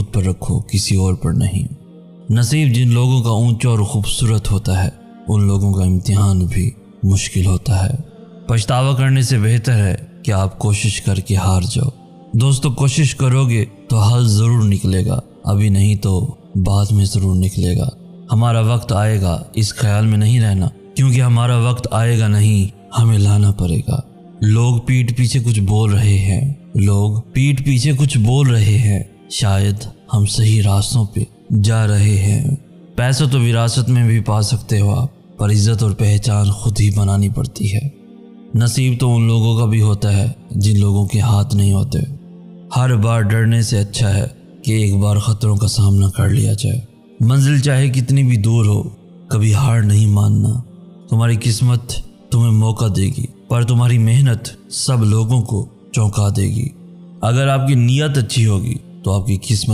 खुद पर रखो, किसी और पर नहीं। नसीब जिन लोगों का ऊंचा और खूबसूरत होता है, उन लोगों का इम्तिहान भी मुश्किल होता है। पछतावा करने से बेहतर है कि आप कोशिश करके हार जाओ। दोस्तों, कोशिश करोगे तो हल ज़रूर निकलेगा, अभी नहीं तो बाद में ज़रूर निकलेगा। हमारा वक्त आएगा, इस ख्याल में नहीं रहना, क्योंकि हमारा वक्त आएगा नहीं, हमें लाना पड़ेगा। लोग पीठ पीछे कुछ बोल रहे हैं, शायद हम सही रास्तों पे जा रहे हैं। पैसा तो विरासत में भी पा सकते हो आप, पर इज्जत और पहचान खुद ही बनानी पड़ती है। नसीब तो उन लोगों का भी होता है जिन लोगों के हाथ नहीं होते। हर बार डरने से अच्छा है कि एक बार खतरों का सामना कर लिया जाए। मंजिल चाहे कितनी भी दूर हो, कभी हार नहीं मानना। तुम्हारी किस्मत तुम्हें मौका देगी, पर तुम्हारी मेहनत सब लोगों को चौंका देगी। अगर आपकी नीयत अच्छी होगी तो आपकी किस्मत